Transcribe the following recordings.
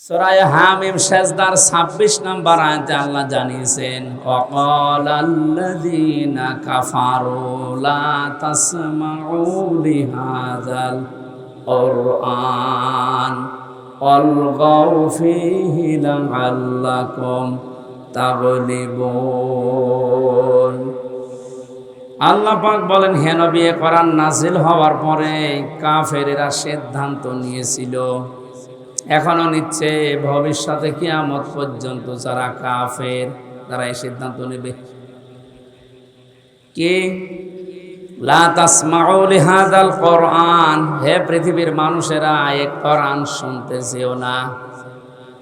সূরা হামিম সেজদার ২৬ নম্বর আয়াতে আল্লাহ জানিয়েছেন ওয়াকালাল্লাযীনা কাফারু লা তাসমাউ লিহাযাল কুরআন ওয়ালগাউ ফীহি লাআল্লাকুম তাগলিবুন। আল্লাহ পাক বলেন, হে নবী, কোরআন নাজিল হওয়ার পরে কাফেরেরা সিদ্ধান্ত নিয়েছিল, এখনো নিচ্ছে, ভবিষ্যতে কিয়ামত পর্যন্ত যারা কাফের তারা এই সিদ্ধান্ত নেবে কি লা তাসমাউ লিহাযাল কুরআন, হে পৃথিবীর মানুষেরা এই কোরআন শুনতে যেও না,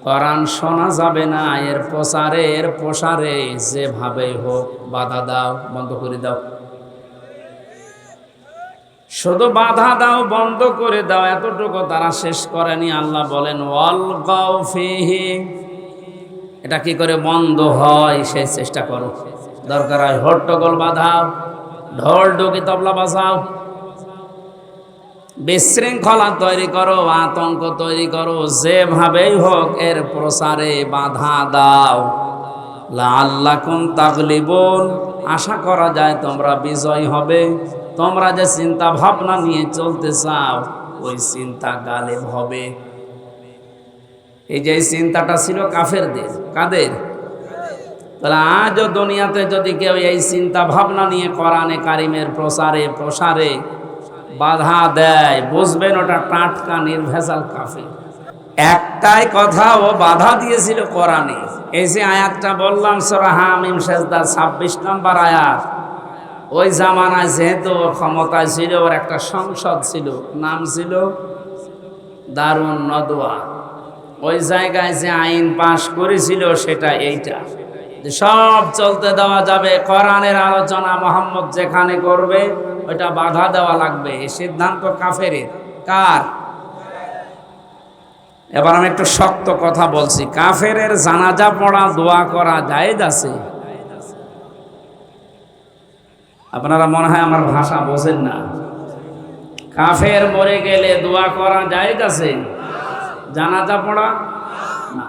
কোরআন শোনা যাবে না, এর প্রসারে যেভাবে হোক বাধা দাও, বন্ধ করে দাও। শুধু বাধা দাও, বন্ধ করে দাও, এতটুকু তারা শেষ করেনি। আল্লাহ বলেন ওয়ালগাউ ফীহি, এটা কি করে বন্ধ হয় সেই চেষ্টা করো। দরকার হয় হট্টগোল বাঁধাও, ঢোল ঢুকি তবলা বাজাও, বিশৃঙ্খলা তৈরি করো, আতঙ্ক তৈরি করো, যেভাবেই হোক এর প্রসারে বাধা দাও। লাআল্লাকুম তাগলিবুন, আশা করা যায় তোমরা বিজয় হবে। তোমরা যে চিন্তা ভাবনা নিয়ে চলতে চাও ওই চিন্তা গালেব হবে। এই যে চিন্তাটা ছিল কাফেরদের, কাদের? তাহলে আজও দুনিয়াতে যদি কেউ এই চিন্তা ভাবনা নিয়ে কোরআনে কারিমের প্রসারে বাধা দেয়, বুঝবেন ওটা টাটকা নির্ভেজাল কাফের। একটাই কথা, ও বাধা দিয়েছিল কোরআনে। এই যে আয়াতটা বললাম সূরা হামিম সেজদার ২৬ নম্বর আয়াত, ওই জামানায় যেহেতু ক্ষমতায় ছিল, ওর একটা সংসদ ছিল, নাম ছিল দারুন নদওয়া। ওই জায়গায় যে আইন পাশ করেছিল সেটা এইটা, যে সব চলতে দেওয়া যাবে, কোরআনের আলোচনা মুহাম্মদ যেখানে করবে ওইটা বাধা দেওয়া লাগবে। এই সিদ্ধান্ত কাফেরের। কার? এবার আমি একটু শক্ত কথা বলছি, কাফেরের জানাজা পড়া, দোয়া করা জায়েজ আছে? আপনারা মনে হয় আমার ভাষা বোঝেন না। কাফের মরে গেলে দোয়া করা জায়েজ আছে? জানাজা পড়া না।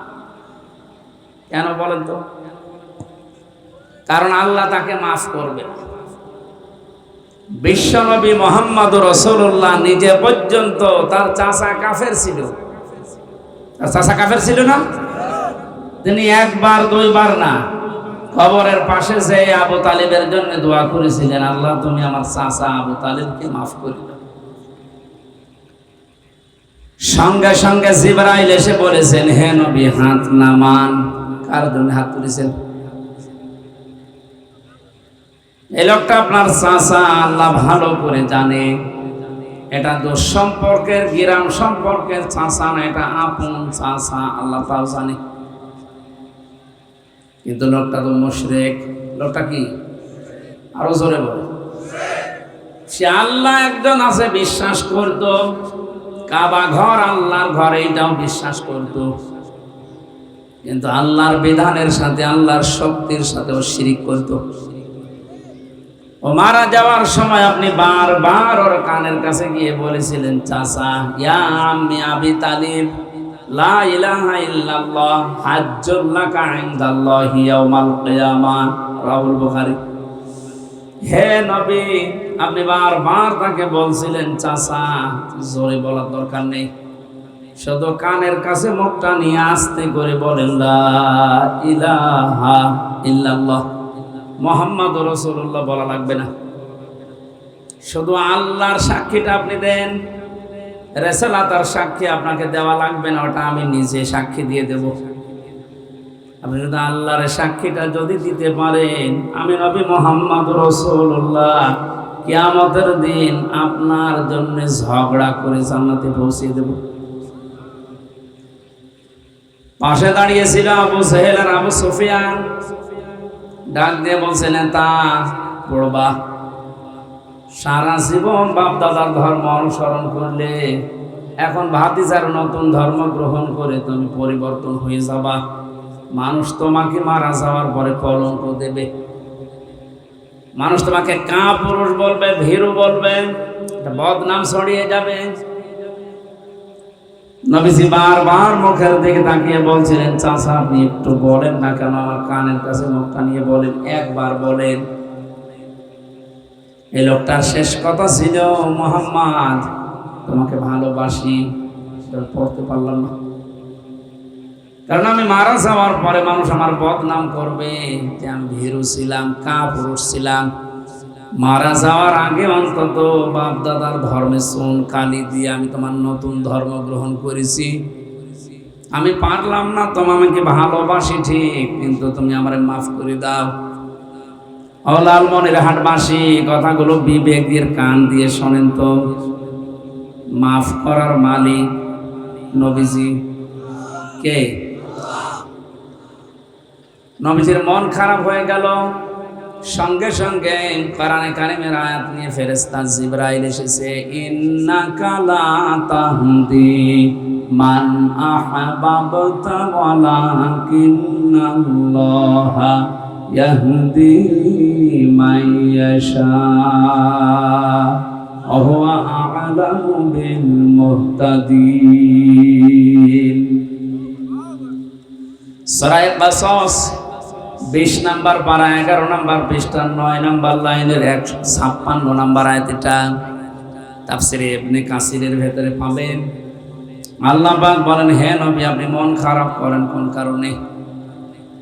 কেন বলেন তো? কারণ আল্লাহ তাকে মাফ করবে। বিশ্বনবী মুহাম্মদুর রাসূলুল্লাহ নিজে পর্যন্ত, তার চাচা কাফের ছিল। তার চাচা কাফের ছিল না? তিনি একবার দুইবার না, কবরের পাশে যে আবু তালিবের জন্য দোয়া করেছিলেন, আল্লাহ তুমি আমার চাচা আবু তালিবকে মাফ করে দাও। সঙ্গে সঙ্গে জিবরাইল এসে বলেছেন, হে নবী হাত নামান। কার জন্য হাত তুলেছেন? এই লোকটা আপনার চাচা, আল্লাহ ভালো করে জানে এটা দুঃসম্পর্কের, গিরাম সম্পর্কের চাচা না, এটা আপন চাচা, আল্লাহ তাও জানে। কিন্তু লোকটা তো মুশরিক। লোকটা কি? আরো জোরে বলে। সে আল্লাহ একজন আছে বিশ্বাস করত, কাবা ঘর আল্লাহর ঘর, এইটাও বিশ্বাস করত, কিন্তু আল্লাহর বিধানের সাথে, আল্লাহর শক্তির সাথেও শিরিক করত। ও মারা যাওয়ার সময় আপনি বারবার ওর কানের কাছে গিয়ে বলেছিলেন, চাচা, ইয়া আম্মি আবি তালিব, লা ইলাহা ইল্লাল্লাহ হাজ্জুল লাকা ইনদাল্লাহি ইয়াউমাল কিয়ামাহ, রাহুল বুখারী। হে নবী, আপনি বারবার তাকে বলছিলেন চাচা, জোরে বলার দরকার নেই, শুধু কানের কাছে মুখটা নিয়ে আস্তে করে বলেন লা ইলাহা ইল্লাল্লাহ মুহাম্মাদুর রাসূলুল্লাহ, বলা লাগবে না। শুধু আল্লাহর সাক্ষীটা আপনি দেন, রিসালাতের সাক্ষী আপনাকে দেওয়া লাগবে না, ওটা আমি নিজে সাক্ষী দিয়ে দেব। আপনি যদি আল্লাহর সাক্ষীটা যদি দিতে পারেন, আমি নবী মুহাম্মদুর রাসূলুল্লাহ কিয়ামতের দিন আপনার জন্য ঝগড়া করে জান্নাতে পৌঁছে দেব। পাশে দাঁড়িয়েছিল আবু জাহেল আর আবু সুফিয়ান, ডাক দিয়ে বলছিলেন, তা পড়বা, সারা জীবন বাপ দাদার ধর্ম অনুসরণ করলে এখন ভাতিজার নতুন ধর্ম গ্রহণ করে তুমি পরিবর্তন হয়ে যাবা, মানুষ তোমাকে মারা যাওয়ার পরে কলঙ্ক দেবে, মানুষ তোমাকে কাপুরুষ বলবে, ভীরু বলবে, বদনাম ছড়িয়ে যাবে। নবীজি বারবার মুখের দিকে তাকিয়ে বলছিলেন, চাচা আপনি একটু বলেন না কেন, আমার কানের কাছে মুখটা নিয়ে বলেন, একবার বলেন। এই লোকটার শেষ কথা ছিল, মুহাম্মদ তোমাকে ভালোবাসি। পড়তে পারলাম না, কারণ আমি মারা যাওয়ার পরে মানুষ আমার বদনাম করবে যে আমি ভীরু ছিলাম, কাপুরুষ ছিলাম। মারা যাওয়ার আগে অন্তত বাপ দাদার ধর্মে চুন কালি দিয়ে আমি তোমার নতুন ধর্ম গ্রহণ করেছি। আমি পারলাম না, তোমাকে ভালোবাসি ঠিক, কিন্তু তুমি আমারে মাফ করে দাও। ও লালমনিরহাটবাসী, কথাগুলো বিবেকের কান দিয়ে শোনেন তো। মাফ করার মালিক নবীজি কে? নবীজির মন খারাপ হয়ে গেল, সঙ্গে সঙ্গে কোরআনে কারিমের আয়াত নিয়ে ফেরেশতা জিবরাইল এসেছে, ইন্নাকা লা তাহদি মান আহবাবতা ওয়ালাকিন্নাল্লাহা ইয়াহদি মান ইয়াশা ওয়া হুয়া আ'লামু বিল মুহতাদিন। সূরা কাসস 20 নম্বর পারা 11 নম্বর পৃষ্ঠা 9 নম্বর লাইনের 156 নম্বর আয়াত। এটা তাফসিরে ইবনে কাসিরের ভেতরে পাবেন। আল্লাহ পাক বলেন, হে নবী আপনি মন খারাপ করেন কোন কারণে?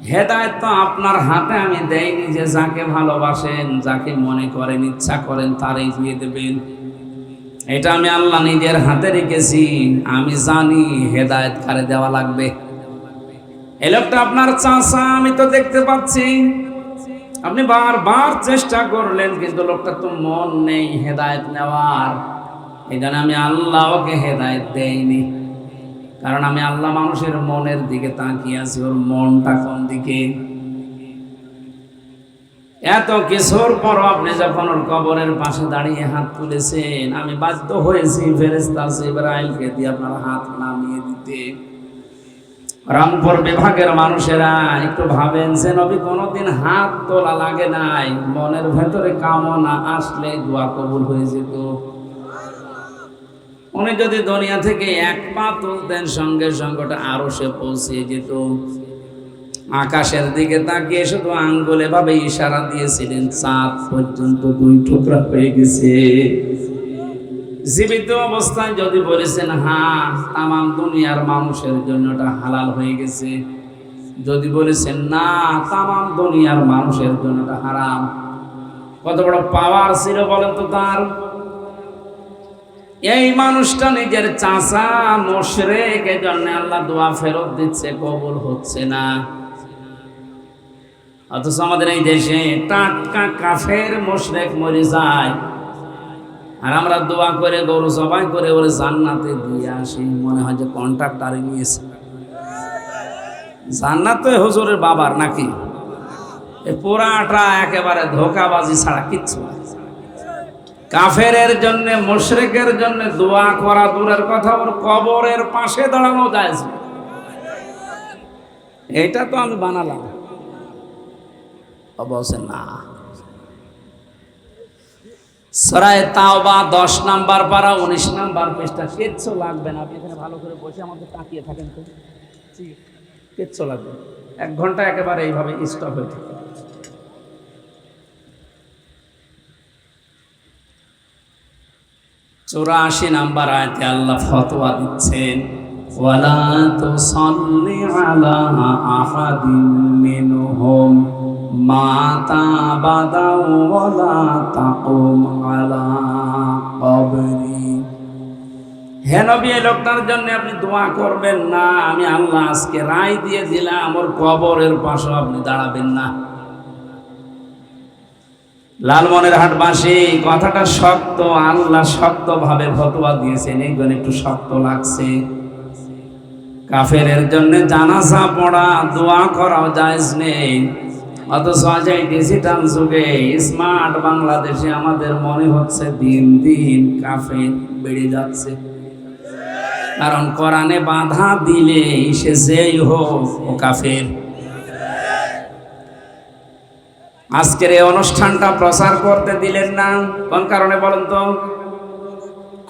হেদায়েত তো আপনার হাতে আমি দেইনি যে যাকে ভালোবাসেন, যাকে মনে করেন, ইচ্ছা করেন তারই দিয়ে দেবেন। এটা আমি আল্লাহ নিজের হাতে রেখেছি। আমি জানি হেদায়েত কারে দেওয়া লাগবে। এই লোকটা আপনার চাচা, আমি তো দেখতে পাচ্ছি। আপনি বারবার চেষ্টা করলেন, কিন্তু লোকটা তো মন নেই হেদায়েত নেওয়ার। এই জন্য আমি আল্লাহ ওকে হেদায়েত দেইনি, কারণ আমি আল্লাহ মানুষের মনের দিকে তাকিয়ে আছি, ওর মনটা কোন দিকে। এত কিছুর পরও আপনি যখন ওর কবরের পাশে দাঁড়িয়ে হাত তুলেছেন, আমি বাধ্য হয়েছি ফেরেশতা জিবরাইলকে দিয়ে আপনার হাত নামিয়ে দিতে। রামপুর বিভাগের মানুষেরা একটু ভাবেন যে নবী কোনোদিন হাত তোলা লাগে নাই, মনের ভেতরে কামনা আসলে দোয়া কবুল হয়ে যেত। উনি যদি দুনিয়া থেকে এক পা তুলতেন, সঙ্গে সঙ্গে আরো সে পৌঁছে যেত। আকাশের দিকে তাকিয়ে শুধু আঙ্গুলে ভাবে ইশারা দিয়েছিলেন, চাঁদ পর্যন্ত 2 টুকরা হয়ে গেছে। জীবিত অবস্থায় যদি বলেছেন হ্যাঁ, তামাম দুনিয়ার মানুষের জন্য এটা হালাল হয়ে গেছে। যদি বলেছেন না, তামাম দুনিয়ার মানুষের জন্য এটা হারাম। কত বড় পাওয়ার ছিল বলেন তো তার। এই মানুষটা নিজের চাচা মুশরিক, এজন্য আল্লাহ দোয়া ফেরত দিচ্ছে, কবুল হচ্ছে না। অথচ আমাদের এই দেশে টাটকা কাফের মুশরিক মরে যায়, আর আমরা দোয়া করে গরু জবাই করে ওরে জান্নাতে দিয়ে আসি। মনে হয় যে কন্ট্রাক্টরে নিয়েছে। জান্নাত তো হুজুরের বাবার নাকি? এই পুরাটা একেবারে ধোঁকাবাজি ছাড়া কিচ্ছু না। কাফেরের জন্য, মুশরিকের জন্য দোয়া করা দূরের কথা, ওর কবরের পাশে দাঁড়ানো যায়। এটা তো আমি বানালাম, বলছেন না। সূরা তাওবা 10 নম্বর পারা 19 নম্বর পৃষ্ঠা। কিচ্ছু লাগবে না, আপনি এখানে ভালো করে বসে আমাদের তাকিয়ে থাকেন তো, কিচ্ছু লাগবে। 1 ঘন্টা একেবারে এইভাবে স্টপ হয়ে থাকে। চুরাশি নাম্বার আয়াতে আল্লাহ ফতোয়া দিচ্ছেন, ওয়ালা তুসাল্লি আলা আহাদিন মিনহুম মাতা আবাদা ওয়ালা তাকুম আলা কবরি। হে নবী, এই লোকটার জন্য আপনি দোয়া করবেন না। আমি আল্লাহ আজকে রায় দিয়ে দিলাম, ওর কবরের পাশে আপনি দাঁড়াবেন না। লালমনিরহাটবাসী, কথাটা শক্ত, আল্লাহ শক্তভাবে ফতোয়া দিয়েছেন, এই জন্য একটু শক্ত লাগছে। কাফেরের জন্য জানাজা পড়া, দোয়া করাও জায়েজ নেই। অথচ আজ এই ডিজিটাল যুগে, স্মার্ট বাংলাদেশে আমাদের মনে হচ্ছে দিন দিন কাফের বেড়ে যাচ্ছে। কারণ কোরআনে বাধা দিলে সে যেই হোক ও কাফের। আজকের এই অনুষ্ঠানটা প্রচার করতে দিলেন না, কোন কারণে বলেন তো?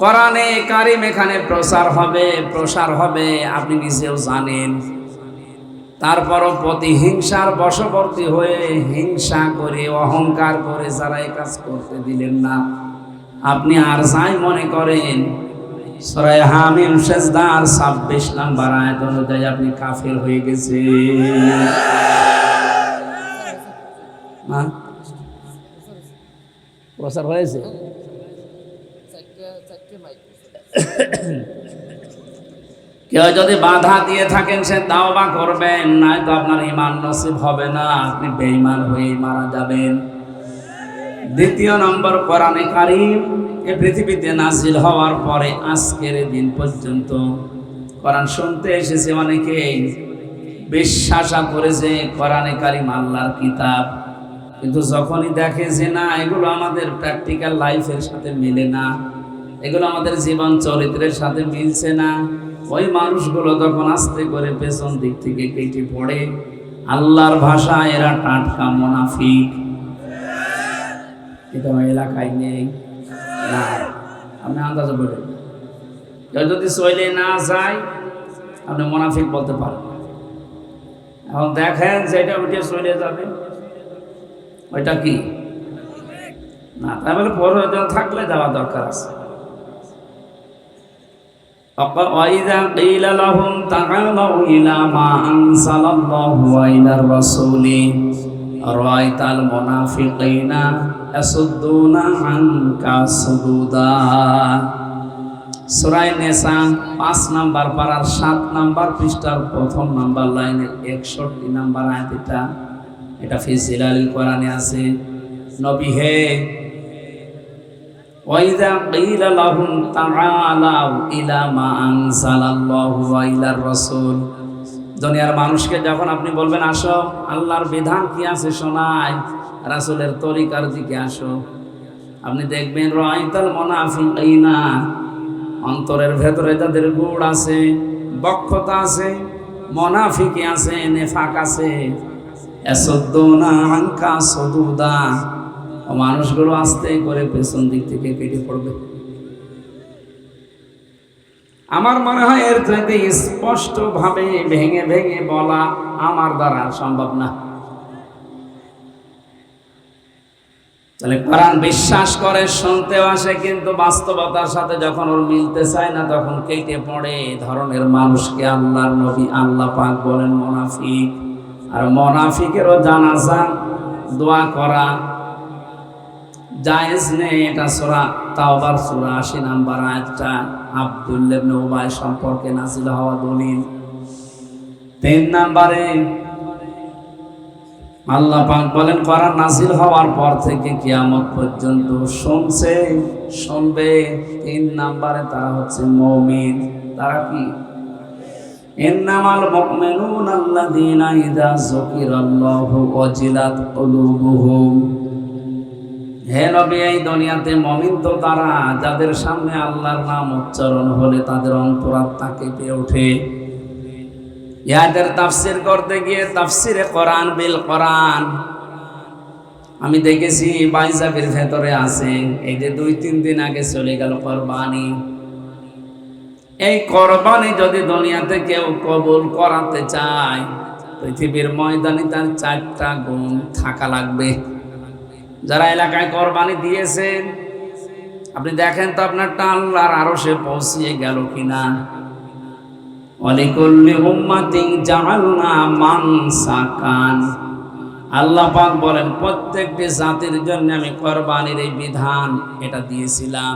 কোরআনে কারিম এখানে প্রসার হবে আপনি নিজেও জানেন। তারপরও প্রতিহিংসার বশবর্তী হয়ে হিংসা করে অহংকার করে যারা এই কাজ করতে দিলেন না, আপনি আর যাই মনে করেন সূরা হামিম সেজদার 26 নম্বর আয়াত অনুযায়ী আপনি কাফের হয়ে গেছে। প্রচার হয়েছে। কেউ যদি বাধা দিয়ে থাকেন সে তাওবা করবেন, নয়তো আপনার ঈমান নসিব হবে না, আপনি বেঈমান হয়ে মারা যাবেন। দ্বিতীয় নম্বর, কোরআনে কারীম এই পৃথিবীতে নাজিল হওয়ার পরে আজকের দিন পর্যন্ত কোরআন শুনতে এসেছে অনেকেই, বিশ্বাস করেছে কোরআনে কারীম আল্লাহর কিতাব, কিন্তু যখনই দেখে যে না এগুলো আমাদের প্র্যাকটিক্যাল লাইফের সাথে মিলে না, এগুলো আমাদের জীবন চরিত্রের সাথে মিলছে না, ওই মানুষগুলো তখন আস্তে করে পেছন দিক থেকে কেটে পড়ে। আল্লাহর ভাষা এরা টাটকা মুনাফিক। এটা এলাকায় নেই না, আপনি আন্দাজে বলেন। কেউ যদি চলে না যায় আপনি মুনাফিক বলতে পারেন। এখন দেখেন যেটা উঠে চলে যাবে ওইটা কি না, তাই বলে প্রয়োজন থাকলে যাওয়া দরকার আছে। وَإِذَا قِيلَ لَهُمْ تَعَالَوْا إِلَى مَا أَنزَلَ اللَّهُ وَإِلَى الرَّسُولِ رَأَيْتَ الْمُنَافِقِينَ يَصُدُّونَ عَنكَ صُدُودًا। সূরা নিসা 5 নম্বর পারার 7 নম্বর পৃষ্ঠার প্রথম নম্বর লাইনের 61 নম্বর আয়াত। এটা ফি জিলালিল কোরআনে আছে। নবী হে, ওয়াইদা কিলা লাহুম তাআলাউ ইলা মা আনজালাল্লাহু ওয়া ইলার রাসূল, দুনিয়ার মানুষকে যখন আপনি বলবেন আসো আল্লাহর বিধান কি আছে শোনাই, রাসূলের তরিকার দিকে আসো, আপনি দেখবেন রাআইতাল মুনাফিকিনা, অন্তরের ভেতরে যাদের গুড় আছে, বক্ষতা আছে, মুনাফিকি আছে, নেফাক আছে, ইয়াসুদ্দুনা আনকা সুদুদা, মানুষগুলো আস্তে করে পেছন দিক থেকে কেটে পড়বে। আমার মনে হয় এর চাইতে স্পষ্ট ভাবে ভেঙে ভেঙে বলা আমার দ্বারা সম্ভব না। তাহলে কোরআন বিশ্বাস করে শুনতেও আসে, কিন্তু বাস্তবতার সাথে যখন ওর মিলতে চায় না তখন কেটে পড়ে। এই ধরনের মানুষকে আল্লাহর নবী আল্লাহ পাক বলেন মুনাফিক। আর মুনাফিকেরও জানাজা দোয়া করা জায়েজ নেই। এটা সূরা তাওবার সূরা 80 নম্বর আয়াতটা আব্দুল্লাহ ইবনে উবাই সম্পর্কে নাযিল হওয়া দলিল। 3 নম্বরে আল্লাহ পাক বলেন কোরআন নাযিল হওয়ার পর থেকে কিয়ামত পর্যন্ত শুনবে 3 নম্বরে তারা হচ্ছে মুমিন। তারা কি? ইন্নামাল মুমিনুনা আল্লাযীনা ইযা যুকিরাল্লাহু ওয়াজিলাত কুলুবুহুম। হে নবী, এই দুনিয়াতে মুমিন তো তারা যাদের সামনে আল্লাহর নাম উচ্চারণ হলে তাদের অন্তরাত্মা কেঁপে ওঠে। ইয়াদের তাফসীর করতে গিয়ে তাফসীরে কোরআন বিল কোরআন আমি দেখেছি বাইজাবের ভেতরে আছে। এই যে 2-3 দিন আগে চলে গেল কোরবানি, এই কোরবানি যদি দুনিয়াতে কেউ কবুল করাতে চায় পৃথিবীর ময়দানে তার 4টা গুণ থাকা লাগবে। যারা এলাকায় কোরবানি দিয়েছেন আপনি দেখেন তো আপনারটা আল্লাহর আরশে পৌঁছিয়ে গেল কিনা। ওয়ালিকুল্লি উম্মাতিন জাআলনা মানসাকান, আল্লাহ পাক বলেন প্রত্যেকটি জাতির জন্য আমি কোরবানির এই বিধান এটা দিয়েছিলাম,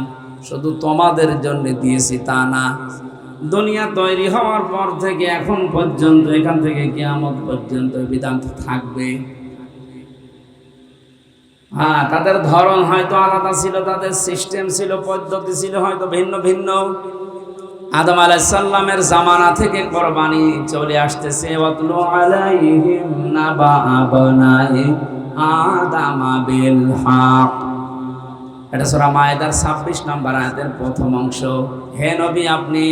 শুধু তোমাদের জন্য দিয়েছি তা না। দুনিয়া তৈরি হওয়ার পর থেকে এখন পর্যন্ত, এখান থেকে কিয়ামত পর্যন্ত এই বিধান থাকবে। হ্যাঁ, তাদের ধরন হয়তো আলাদা ছিল, তাদের সিস্টেম ছিল, পদ্ধতি ছিল হয়তো ভিন্ন ভিন্ন। আদম আলাইহিস সালামের জামানা থেকে কোরবানি চলে আসতেছে। ওয়াতলু আলাইহিম নাবা আবনাই আদম বিল হক, এটা সূরা মায়েদার 26 নম্বর আয়াতের প্রথম অংশ। হে নবী, আপনি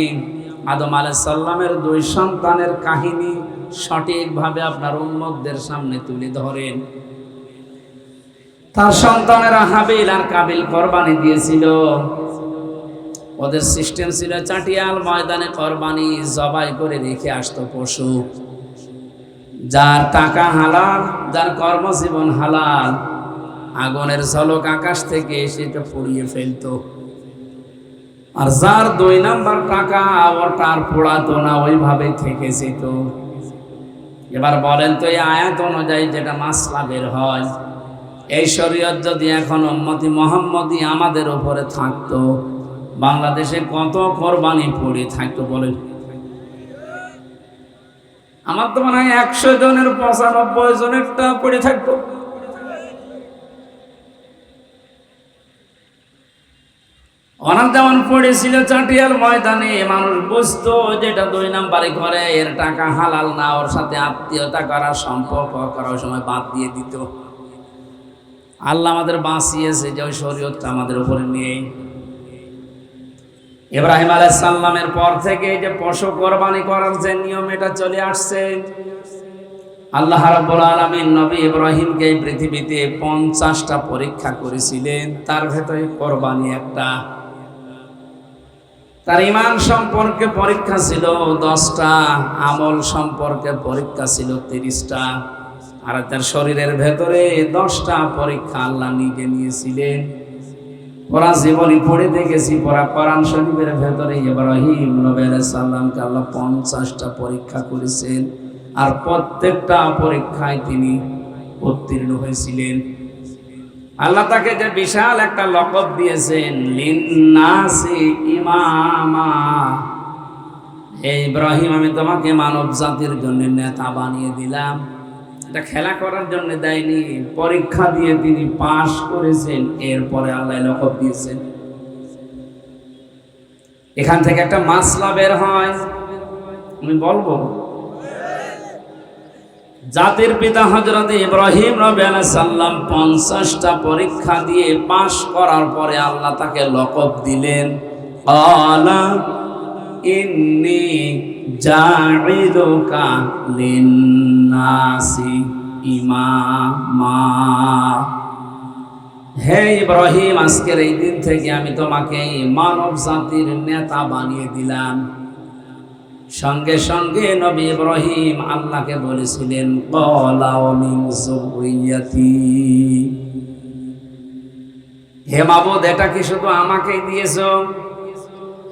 আদম আলাইহিস সালামের 2 সন্তানের কাহিনী সঠিকভাবে আপনার উম্মতদের সামনে তুলে ধরেন। তার সন্তানেরা হাবিল আর কাবিল কোরবানি দিয়েছিল। ওদের সিস্টেম ছিল চাটিয়াল ময়দানে কোরবানি জবাই করে রেখে আসতো পশু। যার টাকা হালাল, যার কর্মজীবন হালাল, আগুনের ঝলক আকাশ থেকে সেটা পুড়িয়ে ফেলতো। আর যার 2 নাম্বার টাকা, ওটার পোড়াতো না, ওইভাবে থেকে যেত। এবার বলেন তো এই আয়াত অনুযায়ী যেটা মাসলা বের হয়, এই শরীয়ত যদি এখন উম্মতি মুহাম্মদী আমাদের উপরে থাকতো, বাংলাদেশে কত কোরবানি পড়ে থাকতো বলেন? আমার তো মনে হয় 100 জনের 95 জনেরটা পড়ে থাকতো। অনার যেমন পড়েছিল চাটিয়াল ময়দানে, মানুষ বুঝতো যেটা 2 নাম্বারে করে, এর টাকা হালাল না, ওর সাথে আত্মীয়তা করা, সম্পর্ক করার সময় বাদ দিয়ে দিত। আল্লাহ আমাদের বাঁচিয়েছে যে ওই শরীয়তটা আমাদের উপরে নেই। ইব্রাহিম আলাইহিস সালামের পর থেকে যে পশু কোরবানি করার যে নিয়ম, এটা চলে আসছে। আল্লাহ রাব্বুল আলামিন নবী ইব্রাহিমকে এই পৃথিবীতে 50টা পরীক্ষা করেছিলেন, তার ভেতরে কোরবানি একটা। তার ঈমান সম্পর্কে পরীক্ষা ছিল 10টা, আমল সম্পর্কে পরীক্ষা ছিল 30টা, আর তার শরীরের ভেতরে 10টা পরীক্ষা আল্লাহ নিজে নিয়েছিলেন। ওরা জীবনী পড়ে দেখেছি, পড়া কোরআন শরীফের ভেতরে ইব্রাহিম নবী আলাইহিস সালামকে আল্লাহ 50টা পরীক্ষা করেছেন, আর প্রত্যেকটা পরীক্ষায় তিনি উত্তীর্ণ হয়েছিলেন। আল্লাহ তাকে যে বিশাল একটা লকব দিয়েছেন, লিন্নাসি ইমামা। হে ইব্রাহিম, আমি তোমাকে মানব জাতির জন্য নেতা বানিয়ে দিলাম। এটা খেলা করার জন্য দেয়নি, পরীক্ষা দিয়ে তিনি পাশ করেছেন, এরপরে আল্লাহ লকব দিয়েছেন। এখান থেকে একটা মাসলা বের হয়, আমি বলবো। জাতির পিতা হযরত ইব্রাহিম নবী আলাইহিস সালাম 50টা পরীক্ষা দিয়ে পাশ করার পরে আল্লাহ তাকে লকব দিলেন, আলা ইন্নী জাইলুকা লিন্নাসি ইমামা। হে ইব্রাহিম, আজকের এই দিন থেকে আমি তোমাকে মানব জাতির নেতা বানিয়ে দিলাম। সঙ্গে সঙ্গে নবী ইব্রাহিম আল্লাহকে বলেছিলেন, ক্বালা ওয়া মিন যুররিয়াতি। হে মাবুদ, এটা কি শুধু আমাকেই দিয়েছো?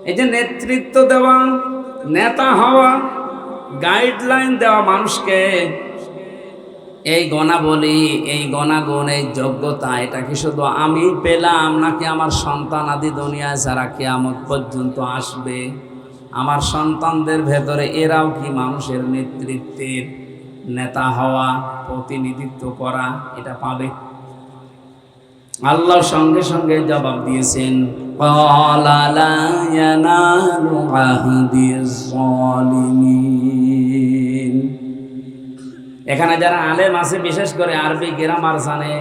এই যে নেতৃত্ব দেওয়া, নেতা হওয়া, গাইডলাইন দেওয়া মানুষকে, এই গুণাবলী, এই গুণাগুণ, এই যোগ্যতা, এটা কি শুধু আমি পেলাম, নাকি আমার সন্তান আদি দুনিয়ায় যারা কিয়ামত পর্যন্ত আসবে, আমার সন্তানদের ভেতরে এরাও কি মানুষের নেতৃত্বের নেতা হওয়া, প্রতিনিধিত্ব করা, এটা পাবে? আল্লাহ সঙ্গে সঙ্গে জবাব দিয়েছেন, ক্বালা লা ইয়ানালু আহদিজ যালিমিন। এখানে যারা আলেম আছে, বিশেষ করে আরবি গ্রামার জানে,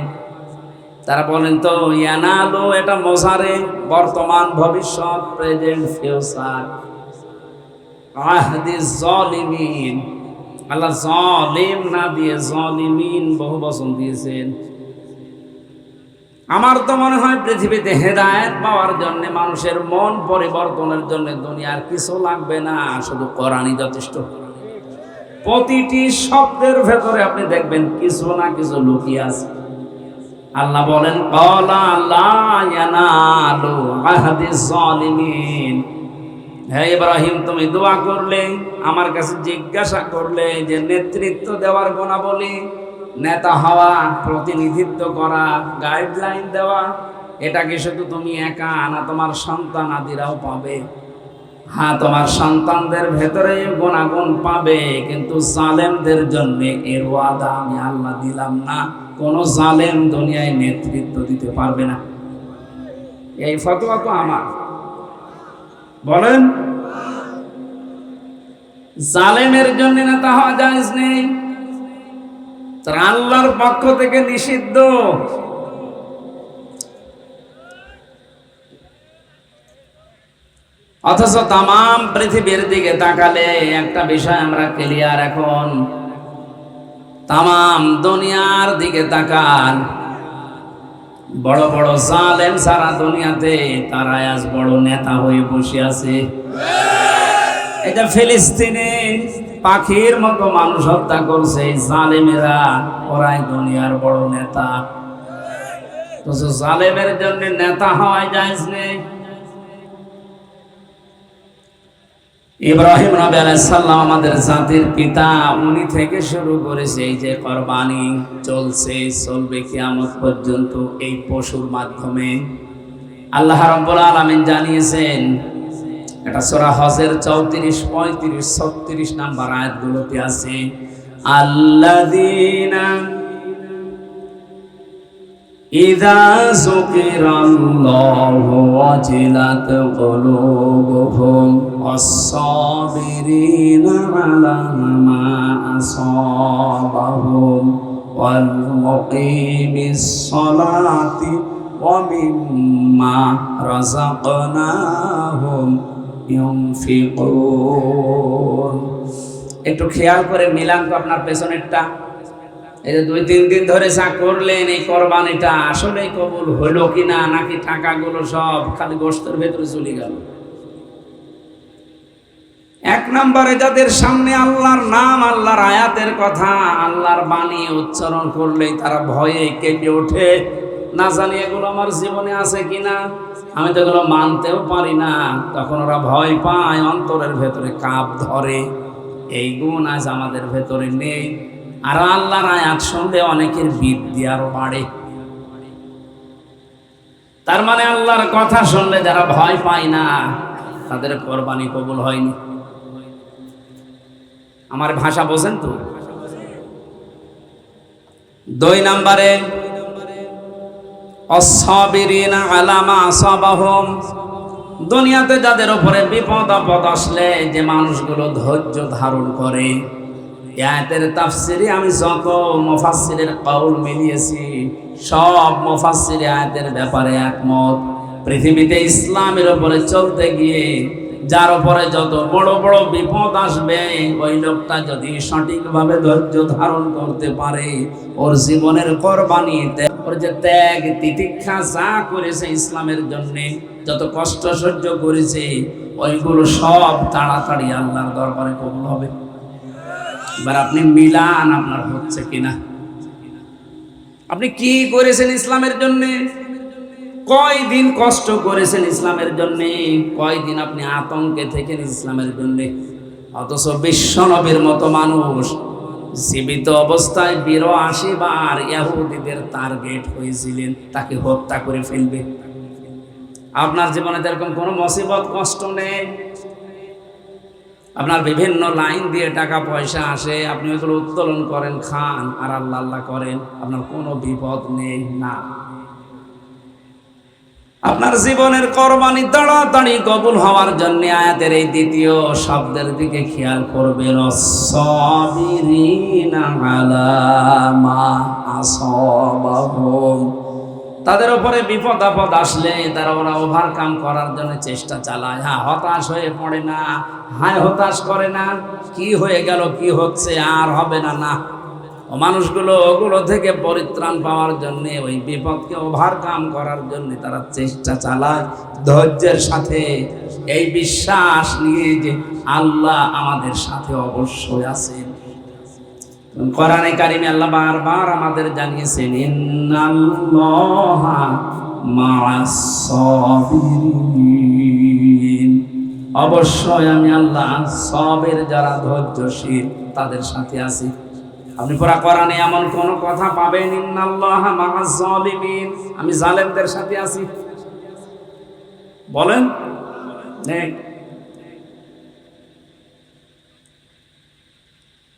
তারা বলেন তো ইয়ানালু এটা মোজারে, বর্তমান, ভবিষ্যৎ, প্রেজেন্ট, ফিউচার। আহদিজ যালিমিন, আল্লাহ জালিম না দিয়ে যালিমিন বহু বচন দিয়েছেন। আমার তো মনে হয় পৃথিবীতে হেদায়েত পাওয়ার জন্য, মানুষের মন পরিবর্তনের জন্য দুনিয়ার কিছু লাগবে না, শুধু কোরআনই যথেষ্ট। প্রতিটি শব্দের ভেতরে আপনি দেখবেন কিছু না কিছু লুকিয়ে আছে। আল্লাহ বলেন, ক্বালা লা ইয়ানালু আহদিজ যালিমিন। হে ইব্রাহিম, তুমি দোয়া করলে, আমার কাছে জিজ্ঞাসা করলে যে নেতৃত্ব দেওয়ার গুণাবলী, নেতা হওয়া, প্রতিনিধিত্ব করা, গাইডলাইন দেওয়া, এটা কি শুধু তুমি একা না, তোমার সন্তান আদিরাও পাবে? হ্যাঁ, তোমার সন্তানদের ভেতরে গুণাগুণ পাবে, কিন্তু জালেমদের জন্য এর ওয়াদা আমি আল্লাহ দিলাম না। কোন জালেম দুনিয়ায় নেতৃত্ব দিতে পারবে না। এই ফতোয়া তো আমার। বলেন, জালেমের জন্য নেতা হওয়া জায়েজ নেই, তার আল্লাহর পক্ষ থেকে নিষিদ্ধ। অথচ তামাম পৃথিবীর দিকে তাকালে একটা বিষয় আমরা ক্লিয়ার, এখন তামাম দুনিয়ার দিকে তাকান, বড় বড় জালেম সারা দুনিয়াতে তারা আজ বড় নেতা হয়ে বসে আছে। এটা ফিলিস্তিনে পাখির মতো মানুষ হত্যা করছে এই জালেমেরা, ওরাই দুনিয়ার বড় নেতা। তো জালেমের জন্য নেতা হওয়াই জায়েজ নেই। ইব্রাহিম নবী আলাইহিস সালাম আমাদের জাতির পিতা, উনি থেকে শুরু করেছে এই যে কুরবানি চলছে, চলবে কিয়ামত পর্যন্ত এই পশুর মাধ্যমে। আল্লাহ রাব্বুল আলামিন জানিয়েছেন, এটা সূরা হজের 34, 35, 36 নাম্বার আয়াতগুলোতে আছে, আল্লাযীনা ইযা যুকিরাল্লাহু ওয়াজিলাত কুলুবুহুম ওয়াস-সাবিরিনা আলা মা আসাবাহুম ওয়াল মুকিমিস সালাতি ওয়া মিম্মা রাযাকনাহুম ইউনফিকুন। একটু খেয়াল করে মিলান তো আপনার পেছনেরটা। এই যে 2-3 দিন ধরে যা করলেন, এই কোরবানিটা আসলেই কবুল হলো কিনা, নাকি টাকাগুলো সব খালি গোশতের ভেতরে চলে গেল? এক নম্বরে যাদের সামনে আল্লাহর নাম, আল্লাহর আয়াতের কথা, আল্লাহর বাণী উচ্চারণ করলেই তারা ভয়ে কেঁপে ওঠে, না জানি এগুলো আমার জীবনে আছে কিনা, আমি তো এগুলো মানতেও পারি না। তখন ওরা ভয় পায়, অন্তরের ভেতরে কাঁপ ধরে। এই গুণ আজ আমাদের ভেতরে নেই। আর আল্লাহর আয়াত শুনলে অনেকের বিদ্যা আরো বাড়ে। তার মানে আল্লাহর কথা শুনলে যারা ভয় পায় না, তাদের কোরবানি কবুল হয়নি। আমার ভাষা বোঝেন তো? 2 নম্বরে অস-সাবিরিনা আলা মা আসাবাহুম, দুনিয়াতে যাদের উপরে বিপদ আপদ আসলে যে মানুষগুলো ধৈর্য ধারণ করে। আয়াতের তাফসিরে আমি যত মুফাসসিরের কওল মিলিয়েছি, সব মুফাসসির আয়াতের ব্যাপারে একমত। পৃথিবীতে ইসলামের উপরে চলতে গিয়ে যার উপরে যত বড় বড় বিপদ আসবে, ওই লোকটা যদি সঠিকভাবে ধৈর্য ধারণ করতে পারে, ওর জীবনের কোরবানিতে ওর যে ত্যাগ তিতিক্ষা যা করেছে ইসলামের জন্য, যত কষ্ট সহ্য করেছে, ওইগুলো সব তাড়াতাড়ি আল্লাহর দরবারে কবুল হবে। এবার আপনি মিলান আপনার হচ্ছে কিনা। আপনি কি করেছেন ইসলামের জন্য? কয়দিন কষ্ট করেছেন ইসলামের জন্য? কয়দিন আপনি আতঙ্কে থেকে ইসলামের জন্য? অথচ বিশ্ব নবীর মতো মানুষ জীবিত অবস্থায় 82 বার ইহুদিদের টার্গেট হয়েছিলেন, তাকে হত্যা করে ফেলবে। আপনার জীবনে এরকম কোনো মুসিবত কষ্ট নেই। আপনার বিভিন্ন লাইন দিয়ে টাকা পয়সা আসে, আপনি ওগুলো উত্তোলন করেন, খান আর আল্লাহ আল্লাহ করেন, আপনার কোনো বিপদ নেই না। আপনার জীবনের কোরবানি তাড়াতাড়ি কবুল হওয়ার জন্য আয়াতের এই দ্বিতীয় শব্দের দিকে খেয়াল করবেন, অস-সাবিরিনা আলা মা আসাবাহুম। তাদের উপরে বিপদ আপদ আসলে ওরা ওভারকাম করার জন্য চেষ্টা চালায়। হ্যাঁ, হতাশ হয়ে পড়ে না, হায় হতাশ করে না, কি হয়ে গেল, কি হচ্ছে, আর হবে না, না। ও মানুষগুলো ওগুলো থেকে পরিত্রাণ পাওয়ার জন্য, ওই বিপদকে ওভারকাম করার জন্য তারা চেষ্টা চালায় ধৈর্যের সাথে, এই বিশ্বাস নিয়ে যে আল্লাহ আমাদের সাথে অবশ্যই আছেন। কোরআনে কারিমে আল্লাহ বারবার আমাদের জানিয়েছেন, ইন্নাল্লাহা মা'আস সাবিরিন, অবশ্যই আমি আল্লাহ সবের যারা ধৈর্যশীল তাদের সাথে আছি। আপনি পুরা কোরআনে এমন কোন কথা পাবেন, ইন্নাল্লাহা মা'আজ জালিমিন, আমি জালেমদের সাথে আছি? বলেন নেই।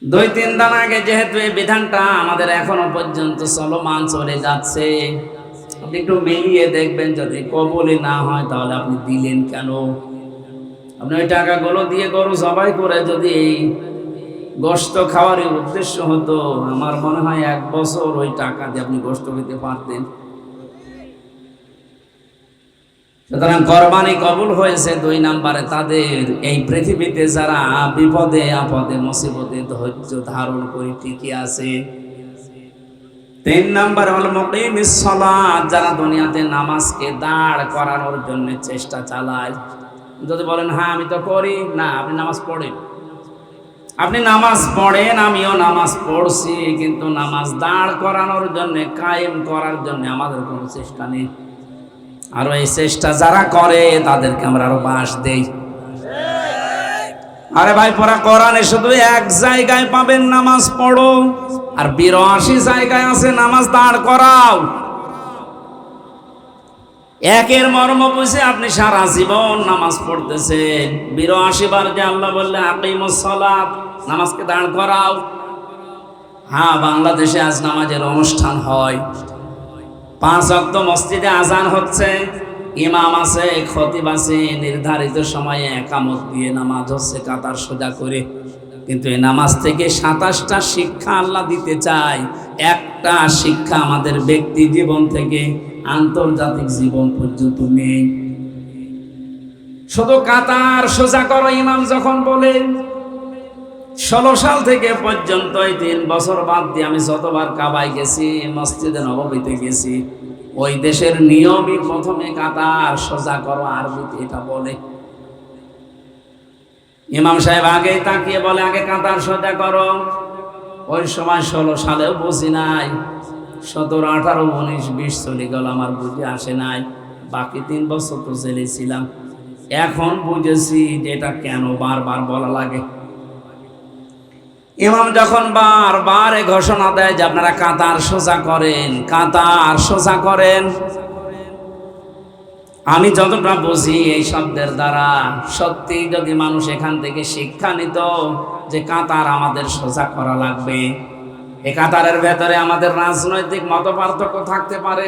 2-3 দিন আগে যেহেতু এই বিধানটা আমাদের এখনো পর্যন্ত চলমান চলে যাচ্ছে, আপনি একটু মিলিয়ে দেখবেন, যদি কবুলই না হয় তাহলে আপনি দিলেন কেন? আপনি ওই টাকাগুলো দিয়ে গরু জবাই করে যদি গোশত খাওয়ারই উদ্দেশ্য হতো, আমার মনে হয় 1 বছর ওই টাকা দিয়ে আপনি গোশত খেতে পারতেন। সুতরাং কোরবানি কবুল হয়েছে 2 নম্বরে তাদের, এই পৃথিবীতে যারা বিপদে আপদে মুসিবতে ধৈর্য ধারণ করে টিকে আছে। তিন নাম্বার হল মুকিমিস সালাত, যারা দুনিয়াতে নামাজকে দাঁড় করানোর জন্য চেষ্টা চালায়। যদি বলেন হ্যাঁ আমি তো করি, না, আপনি নামাজ পড়েন, আপনি নামাজ পড়েন, আমিও নামাজ পড়ছি, কিন্তু নামাজ দাঁড় করানোর জন্য, কায়েম করার জন্য আমাদের কোনো চেষ্টা নেই। আর এই চেষ্টা যারা করে তাদেরকে আমরা আরো বাঁশ দেই। আরে ভাই, পড়া কোরআনে শুধু এক জায়গায় পাবেন নামাজ পড়ো, আর 82 জায়গায় আছে নামাজ দাঁড় করাও। একের মর্ম বুঝে আপনি সারা জীবন নামাজ পড়তেছেন, 82 বার যে আল্লাহ বললে আকিমুস সালাত, নামাজকে দাঁড় করাও। হ্যাঁ, বাংলাদেশে আজ নামাজের অনুষ্ঠান হয়, 5 ওয়াক্ত মসজিদে আজান হচ্ছে, ইমাম আছে, খতিব আছে, নির্ধারিত সময়ে একামত দিয়ে নামাজ হচ্ছে কাতার সোজা করে। কিন্তু এই নামাজ থেকে 27টা শিক্ষা আল্লাহ দিতে চায়, একটা শিক্ষা আমাদের ব্যক্তি জীবন থেকে আন্তর্জাতিক জীবন পর্যন্ত নেই। শুধু কাতার সোজা করো ইমাম যখন বলেন, 16 সাল থেকে পর্যন্ত এই 3 বছর বাদ দিয়ে আমি যতবার কাবায় গেছি, মসজিদে নববীতে গেছি, ওই দেশের নিয়মই প্রথমে কাতার সোজা করো, আরবিতে এটা বলে। ইমাম সাহেব আগে তাকিয়ে বলে আগে কাতার সোজা করো। ওই সময় 16 সালেও বুঝি নাই, 17, 18, 19, 20 চলে গেল, আমার বুঝে আসে নাই। বাকি 3 বছর তো জেলে ছিলাম, এখন বুঝেছি যে এটা কেন বারবার বলা লাগে। ইমাম যখন বারবার ঘোষণা দেয় যে আপনারা কাতার সোজা করেন, কাতার সোজা করেন, আমি যতটা বুঝি এই শব্দের দ্বারা, সত্যি যদি মানুষ এখান থেকে শিক্ষা নিত যে কাতার আমাদের সোজা করা লাগবে। এই কাতারের ভেতরে আমাদের রাজনৈতিক মতপার্থক্য থাকতে পারে,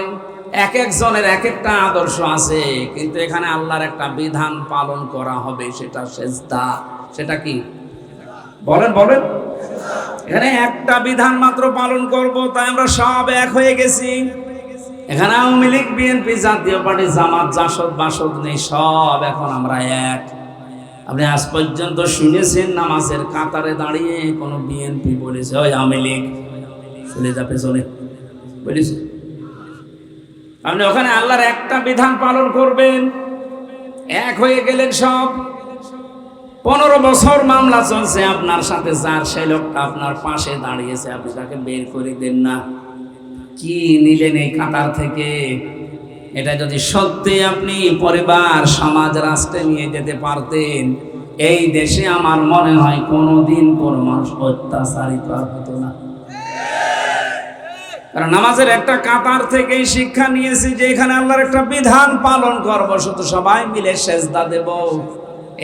এক একজনের এক একটা আদর্শ আছে, কিন্তু এখানে আল্লাহর একটা বিধান পালন করা হবে, সেটা সেজদা। সেটা কি বলেন বলেন? এখানে একটা বিধান মাত্র পালন করব, তাই আমরা সব এক হয়ে গেছি। এখানে আওয়ামী লীগ, বিএনপি, জাতীয় পার্টি, জামাত, জাসদ, বাসদ নেই, সব এখন আমরা এক। আপনি আজ পর্যন্ত শুনেছেন নামাজের কাতারে দাঁড়িয়ে কোন বিএনপি বলেছে ওই আওয়ামী লীগ চলে যা পেছনে বলেছে? আপনি ওখানে আল্লাহর একটা বিধান পালন করবেন, এক হয়ে গেলেন সব। 15 বছর মামলা চলছে আপনার সাথে, যার সেই লোকটা আপনার পাশে দাঁড়িয়েছে, আপনি তাকে বের করে দেন না। কি নিলেন এই কাতার থেকে? এটা যদি সত্যি আপনি পরিবার, সমাজ, রাষ্ট্রে নিয়ে যেতে পারতেন, এই দেশে আমার মনে হয় কোনোদিন কোনো মানুষ অত্যাচারিত হতো না। কারণ নামাজের একটা কাতার থেকেই শিক্ষা নিয়েছি যে এখানে আল্লাহর একটা বিধান পালন করবো, শুধু সবাই মিলে সেজদা দেব।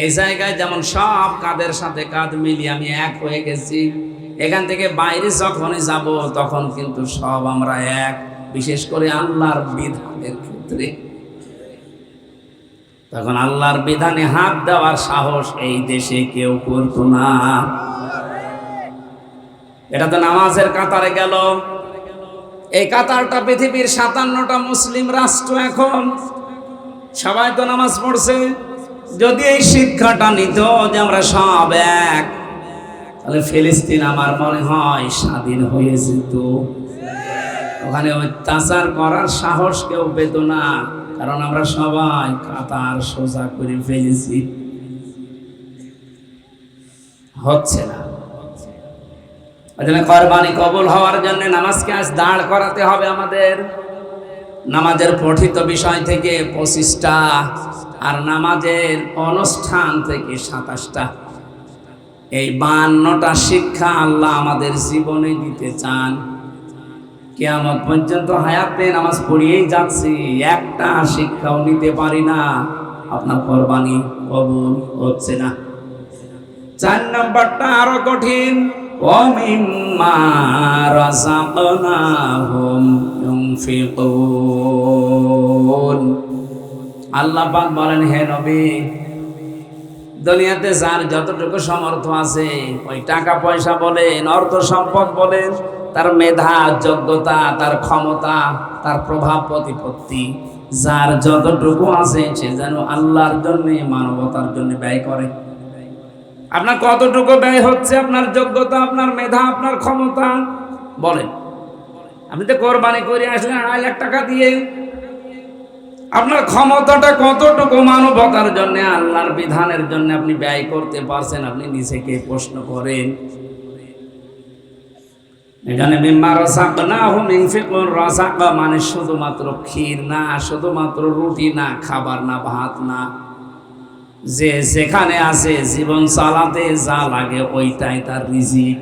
এই জায়গায় যেমন সব কাঁধের সাথে কাঁধ মিলিয়ে আমি এক হয়ে গেছি, এখান থেকে বাইরে যখনই যাব তখন কিন্তু সব আমরা এক, বিশেষ করে আল্লাহর বিধানের ক্ষেত্রে। তখন আল্লাহর বিধানে হাত দেওয়ার সাহস এই দেশে কেউ করতো না। এটা তো নামাজের কাতারে গেল। এই কাতারটা পৃথিবীর 57টা মুসলিম রাষ্ট্র, এখন সবাই তো নামাজ পড়ছে। যদি এই শিক্ষাটা নিত যে আমরা সব এক, তাহলে ফিলিস্তিন আমার মনে হয় স্বাধীন হয়ে যেত। ওখানে অত্যাচার করার সাহস কেউ পেত না, কারণ আমরা সবাই কাতার সোজা করে ফেলেছি। হচ্ছে না। কোরবানি কবুল হওয়ার জন্য নামাজকে আজ দাঁড় করাতে হবে আমাদের। নামাজের পঠিত বিষয় থেকে 25টা, আর নামাজের অনুষ্ঠান থেকে 27টা। এই 52টা শিক্ষা আল্লাহ আমাদের জীবনে দিতে চান। কিয়ামত পর্যন্ত হায়াতে নামাজ পড়িয়েই যাচ্ছি, একটা শিক্ষাও নিতে পারি না, আপনার কোরবানি কবুল হচ্ছে না। 4 নাম্বারটা আরো কঠিন। وَمِمَّا رَزَقْنَاهُمْ يُنْفِقُونَ। আল্লাহ পাক বলেন, হে নবী, দুনিয়াতে যার যতটুকু সামর্থ্য আছে, ওই টাকা পয়সা বলেন, অর্থ সম্পদ বলেন, তার মেধা, যোগ্যতা, তার ক্ষমতা, তার প্রভাব প্রতিপত্তি, যার যতটুকু আছে সে যেন আল্লাহর জন্য, মানবতার জন্য ব্যয় করে। আপনার কতটুকু ব্যয় হচ্ছে? আপনার যোগ্যতা, আপনার মেধা, আপনার ক্ষমতা বলেন। আপনি তো কোরবানি করে আসলেন 2.5 লাখ টাকা দিয়ে, আপনার ক্ষমতাটা কতটুকু মানবতার জন্য, আল্লাহর বিধানের জন্য আপনি ব্যয় করতে পারছেন? আপনি নিজেকে প্রশ্ন করেন। এখানে মিম্মা রাযাকনাহুম ইউনফিকুন, রাযাকা মানে শুধুমাত্র ক্ষীর না, শুধুমাত্র রুটি না, খাবার না, ভাত না, যে যেখানে আছে জীবন চালাতে যা লাগে ওইটাই তার রিজিক।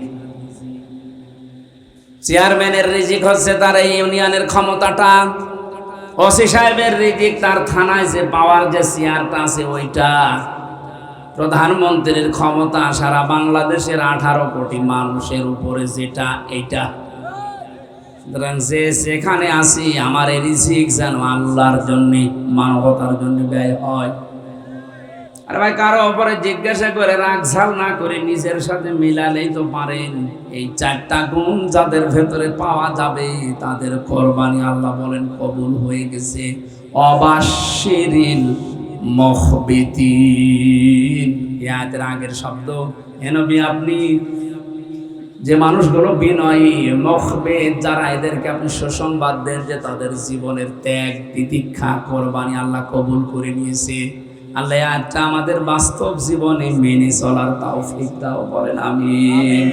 চেয়ারম্যানের রিজিক হচ্ছে তার এই ইউনিয়নের ক্ষমতাটা, ওসি সাহেবের রিজিক তার থানায় যে পাওয়ার যে চেয়ারটা আছে ওইটা, প্রধানমন্ত্রীর ক্ষমতা সারা বাংলাদেশের 18 কোটি মানুষের উপরে যেটা, এইটা। সুতরাং যে যেখানে আছি আমার এই রিজিক যেন আল্লাহর জন্য, মানবতার জন্য ব্যয় হয়। আর ভাই কারো উপরে জিজ্ঞাসা করে রাগঝাল না করে নিজের সাথে মিলালেই তো পারেন। এই 4টা গুণ যাদের ভেতরে পাওয়া যাবে তাদের কোরবানি আল্লাহ বলেন কবুল হয়ে গেছে। অবাশিরিল মুখবিতিন, এই আয়াতের আগের শব্দ। হে নবী, আপনি যে মানুষগুলো বিনয়ী, মুখবিত যারা, এদেরকে আপনি সুসংবাদ দেন যে তাদের জীবনের ত্যাগ তিতিক্ষা কোরবানি আল্লাহ কবুল করে নিয়েছে। আল্লাহ আয়াতটা আমাদের বাস্তব জীবনে মেনে চলার তৌফিক দাও, বলেন আমিন।